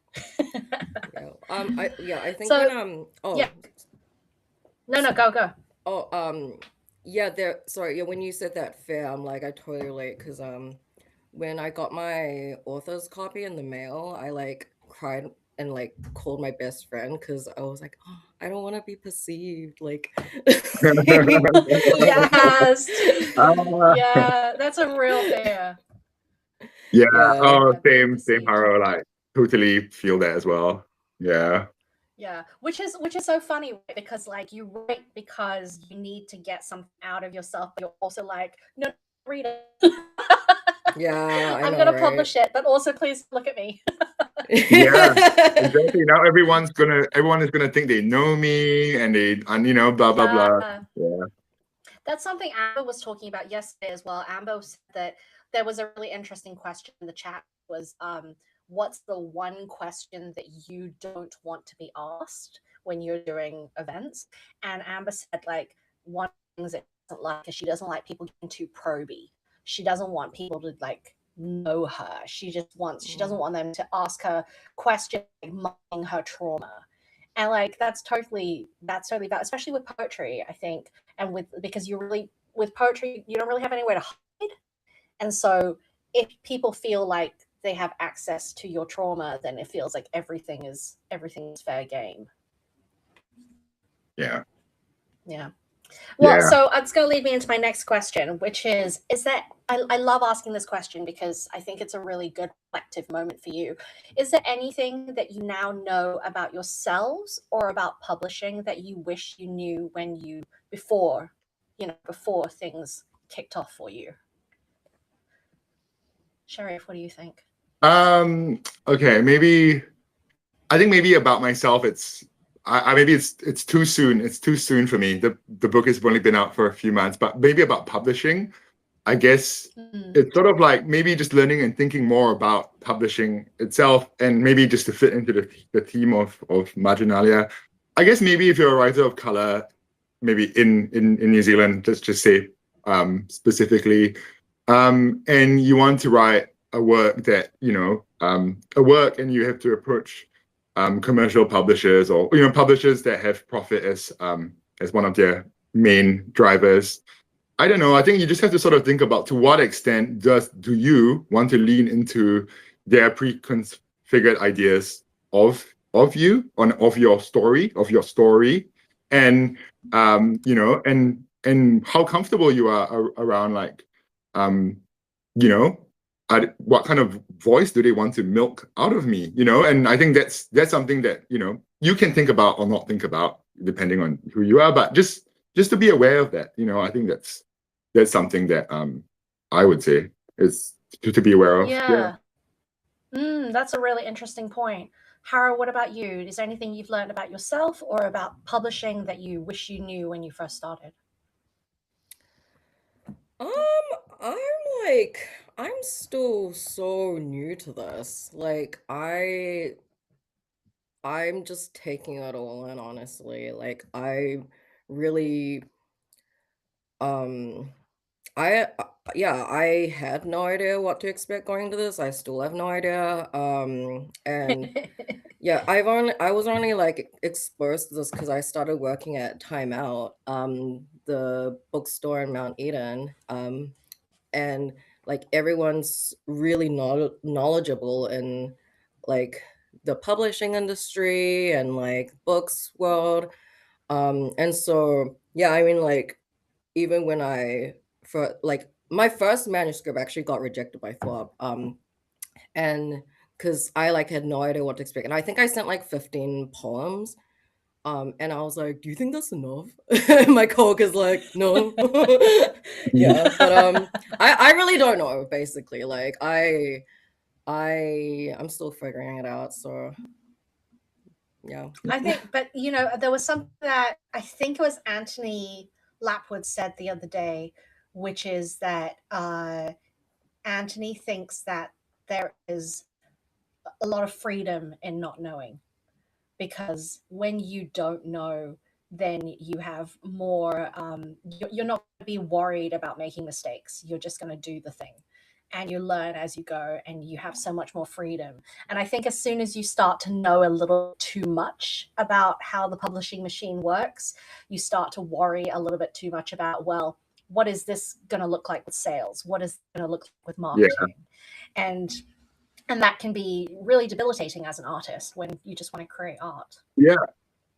A: I think
B: So,
A: when
B: yeah. No, go.
A: When you said that fair, I'm like, I totally relate, because when I got my author's copy in the mail, I like cried and like called my best friend, because I was like, oh, I don't want to be perceived like
B: Yes. Yeah, that's a real fear.
C: Yeah.
A: Yeah.
C: Oh, same, Haro. Like, totally feel that as well. Yeah.
B: Yeah, which is so funny, right? Because like you write because you need to get something out of yourself, but you're also like, no, read it.
A: Yeah,
B: I'm gonna publish it, but also please look at me.
C: Yeah, exactly. Now everyone is gonna think they know me, and blah blah blah. Yeah.
B: That's something Amber was talking about yesterday as well. Amber said that there was a really interesting question in the chat, was what's the one question that you don't want to be asked when you're doing events? And Amber said, like, one of the things that she doesn't like is she doesn't like people getting too proby. She doesn't want people to like know her. She doesn't want them to ask her questions like mining her trauma. And like that's totally bad, especially with poetry, I think. And because with poetry, you don't really have anywhere to hide. And so if people feel like they have access to your trauma, then it feels like everything is fair game.
C: Yeah.
B: Well, so it's going to lead me into my next question, which is that I love asking this question because I think it's a really good reflective moment for you. Is there anything that you now know about yourselves or about publishing that you wish you knew before things kicked off for you? Shariff, what do you think?
C: Okay, I think maybe about myself, maybe it's too soon. It's too soon for me. The book has only been out for a few months, but maybe about publishing, I guess it's sort of like maybe just learning and thinking more about publishing itself, and maybe just to fit into the theme of Marginalia. I guess maybe if you're a writer of color, maybe in New Zealand, let's just say specifically, and you want to write a work that and you have to approach commercial publishers, or publishers that have profit as one of their main drivers. I don't know. I think you just have to sort of think about to what extent do you want to lean into their preconfigured ideas of you, of your story, and and how comfortable you are around like what kind of voice do they want to milk out of me, and I think that's something that you can think about or not think about depending on who you are, but just to be aware of that. I think that's something that I would say is to be aware of.
B: Yeah. That's a really interesting point. Haro, what about you? Is there anything you've learned about yourself or about publishing that you wish you knew when you first started?
A: I'm like, I'm still so new to this. Like, I'm just taking it all in, honestly. Like, I really, um, yeah, I had no idea what to expect going to this. I still have no idea. And yeah, I was only like exposed to this because I started working at Time Out, the bookstore in Mount Eden. And like everyone's really knowledgeable in like the publishing industry and like books world. And so yeah, I mean like even when I for like my first manuscript actually got rejected by Flop. And because I like had no idea what to expect. And I think I sent like 15 poems. And I was like, do you think that's enough? My coworker's is like, no. Yeah, but I really don't know, basically. Like I'm still figuring it out, so yeah.
B: I think, but you know, there was something that I think it was Anthony Lapwood said the other day, which is that Anthony thinks that there is a lot of freedom in not knowing, because when you don't know, then you have more, you're not going to be worried about making mistakes. You're just going to do the thing and you learn as you go, and you have so much more freedom. And I think as soon as you start to know a little too much about how the publishing machine works, you start to worry a little bit too much about, well, what is this going to look like with sales? What is it going to look like with marketing? And that can be really debilitating as an artist when you just want to create art.
C: Yeah.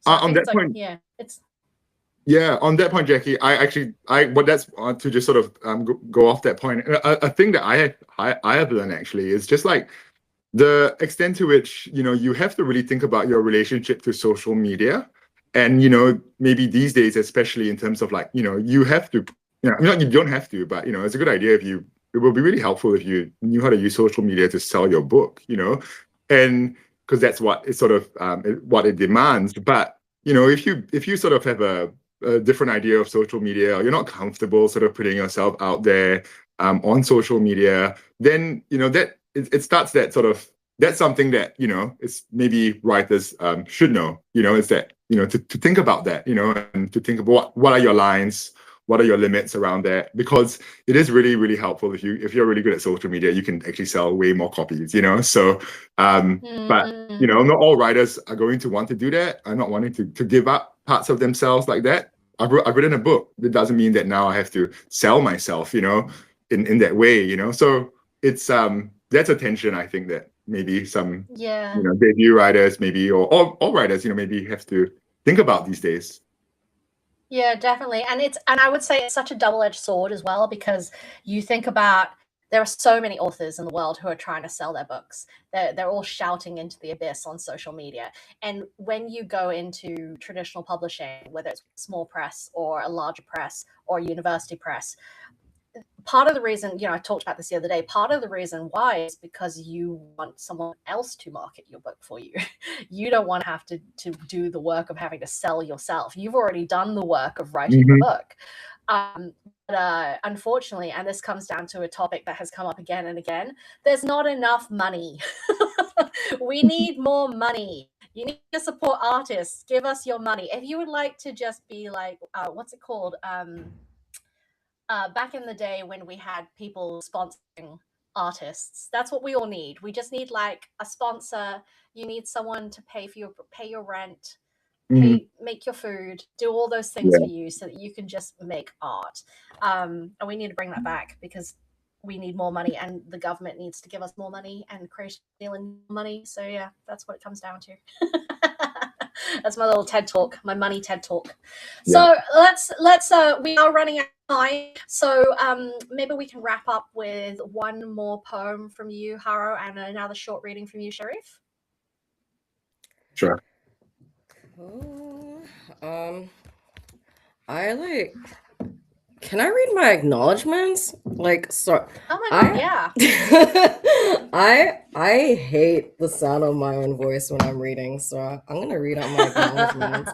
B: So
C: On that point, on that point, Jackie, that's to just sort of go off that point. A thing that I have learned actually is just like the extent to which you have to really think about your relationship to social media, and maybe these days, especially in terms of like you have to, you don't have to, but it's a good idea if you. It would be really helpful if you knew how to use social media to sell your book, and because that's what it sort of what it demands. But if you sort of have a different idea of social media, or you're not comfortable sort of putting yourself out there on social media, then that it starts that sort of, that's something that it's maybe writers should know. Is that to think about that, and to think about what are your lines. What are your limits around that? Because it is really, really helpful if you're really good at social media, you can actually sell way more copies, So, but not all writers are going to want to do that. I'm not wanting to give up parts of themselves like that. I've written a book. It doesn't mean that now I have to sell myself, in that way, So it's that's a tension I think that maybe some debut writers maybe or all writers, maybe have to think about these days.
B: Yeah, definitely. And I would say it's such a double-edged sword as well, because you think about, there are so many authors in the world who are trying to sell their books. They're all shouting into the abyss on social media. And when you go into traditional publishing, whether it's small press or a larger press or university press, part of the reason, I talked about this the other day, part of the reason why is because you want someone else to market your book for you. You don't want to have to do the work of having to sell yourself. You've already done the work of writing the book. But unfortunately, and this comes down to a topic that has come up again and again, there's not enough money. We need more money. You need to support artists. Give us your money. If you would like to just be like, what's it called? Back in the day when we had people sponsoring artists, that's what we all need. We just need like a sponsor. You need someone to pay your rent, make your food, do all those things for you so that you can just make art. And we need to bring that back, because we need more money, and the government needs to give us more money, and creation stealing money. So yeah, that's what it comes down to. That's my little TED talk, my money TED talk. So let's we are running out of time. So maybe we can wrap up with one more poem from you, Haro, and another short reading from you, Shariff.
C: Sure.
A: Can I read my acknowledgements? Like, so.
B: Oh my god, yeah.
A: I hate the sound of my own voice when I'm reading, so I'm gonna read out my acknowledgements.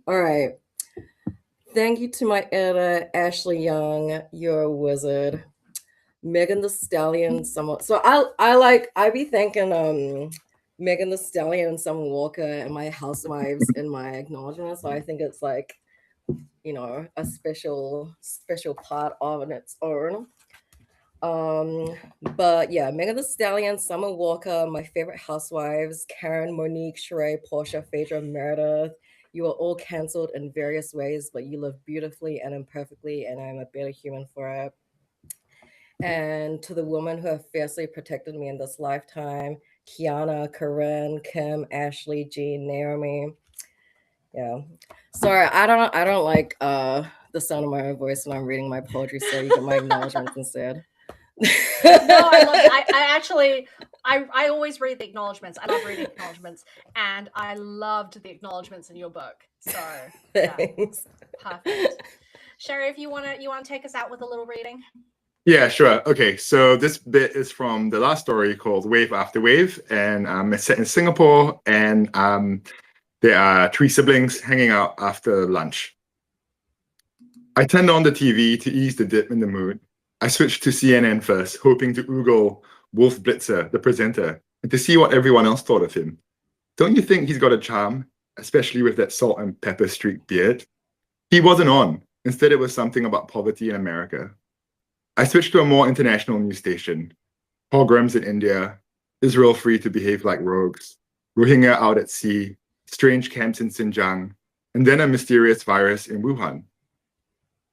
A: All right. Thank you to my editor, Ashley Young. You're a wizard. Megan the Stallion, someone. So I be thinking Megan the Stallion and Summer Walker and my housewives in my acknowledgement. So I think it's like, a special part of in its own. But yeah, Megan the Stallion, Summer Walker, my favorite housewives, Karen, Monique, Sheree, Portia, Phaedra, Meredith. You are all cancelled in various ways, but you live beautifully and imperfectly, and I'm a better human for it. And to the women who have fiercely protected me in this lifetime, Kiana, Corinne, Kim, Ashley, Jean, Naomi. Yeah. Sorry, I don't like the sound of my own voice when I'm reading my poetry, so you get my acknowledgements instead.
B: No, I love it. I actually, I always read the acknowledgements. I love reading acknowledgements, and I loved the acknowledgements in your book. So yeah,
A: Thanks.
B: perfect. Sheriff, you wanna take us out with a little reading?
C: Yeah, sure. Okay, so this bit is from the last story called Wave After Wave, and it's set in Singapore, and there are three siblings hanging out after lunch. I turned on the TV to ease the dip in the mood. I switched to CNN first, hoping to oogle Wolf Blitzer, the presenter, and to see what everyone else thought of him. Don't you think he's got a charm, especially with that salt and pepper streaked beard? He wasn't on. Instead, it was something about poverty in America. I switched to a more international news station. Pogroms in India, Israel free to behave like rogues, Rohingya out at sea, strange camps in Xinjiang, and then a mysterious virus in Wuhan.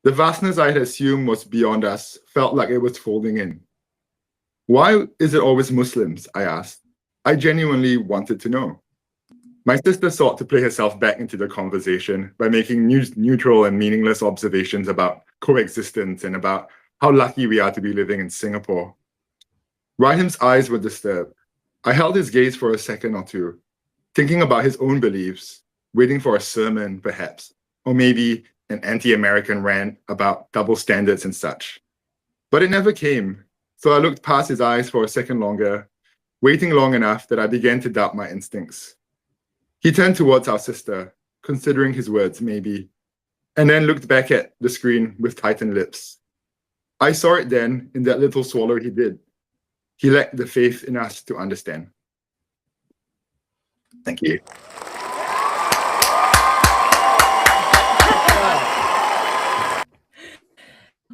C: The vastness I had assumed was beyond us felt like it was folding in. Why is it always Muslims? I asked. I genuinely wanted to know. My sister sought to play herself back into the conversation by making neutral and meaningless observations about coexistence and about how lucky we are to be living in Singapore. Rahim's eyes were disturbed. I held his gaze for a second or two, thinking about his own beliefs, waiting for a sermon, perhaps, or maybe an anti-American rant about double standards and such. But it never came, so I looked past his eyes for a second longer, waiting long enough that I began to doubt my instincts. He turned towards our sister, considering his words, maybe, and then looked back at the screen with tightened lips. I saw it then in that little swallow he did. He lacked the faith in us to understand. Thank you.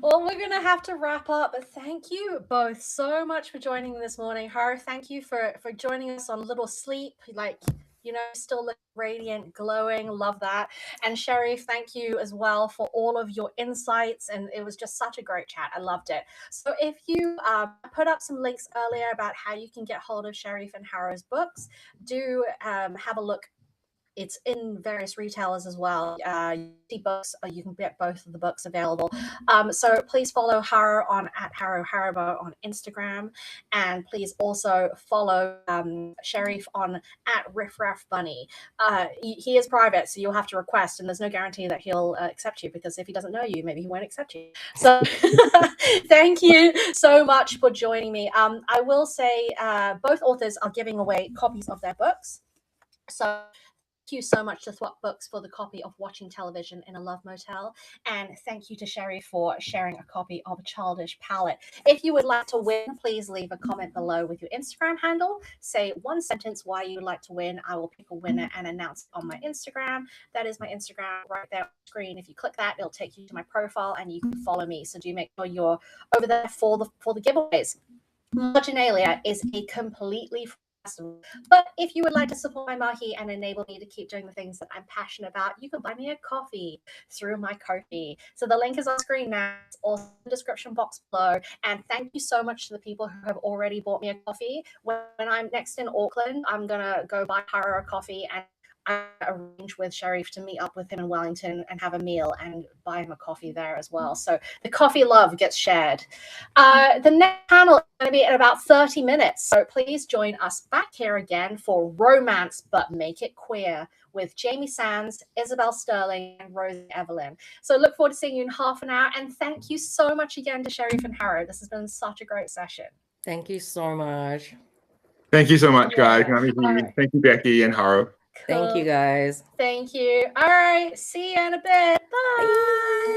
B: Well, we're gonna have to wrap up, but thank you both so much for joining this morning. Haro, thank you for joining us on Little Sleep. Still look radiant, glowing. Love that. And Shariff, thank you as well for all of your insights. And it was just such a great chat. I loved it. So if you put up some links earlier about how you can get hold of Shariff and Haro's books, do have a look. It's in various retailers as well. Books, you can get both of the books available. So please follow Haro at Haro Haribo on Instagram, and please also follow Shariff on at Riffraff Bunny. He is private, so you'll have to request, and there's no guarantee that he'll accept you, because if he doesn't know you, maybe he won't accept you. So thank you so much for joining me. I will say both authors are giving away copies of their books. So thank you so much to Swap Books for the copy of Watching Television in a Love Motel, and thank you to Sherry for sharing a copy of Childish Palette. If you would like to win, please leave a comment below with your Instagram handle. Say one sentence why you would like to win. I will pick a winner and announce it on my Instagram. That is my Instagram right there on the screen. If you click that, it'll take you to my profile and you can follow me. So do make sure you're over there for the giveaways. Marginalia is a completely but if you would like to support my mahi and enable me to keep doing the things that I'm passionate about, you can buy me a coffee through my Ko-fi. So the link is on screen now. It's also in the description box below. And thank you so much to the people who have already bought me a coffee. When I'm next in Auckland, I'm going to go buy Haro a coffee, and I arrange with Shariff to meet up with him in Wellington and have a meal and buy him a coffee there as well. So the coffee love gets shared. The next panel is going to be in about 30 minutes. So please join us back here again for Romance But Make It Queer with Jamie Sands, Isabel Sterling, and Rosie Evelyn. So look forward to seeing you in half an hour. And thank you so much again to Shariff and Haro. This has been such a great session.
A: Thank you so much.
C: Thank you so much, guys. Thank you, Becky and Haro.
A: Thank you
B: Cool.
A: guys.
B: Thank you. All right. See you in a bit. Bye.
A: Bye.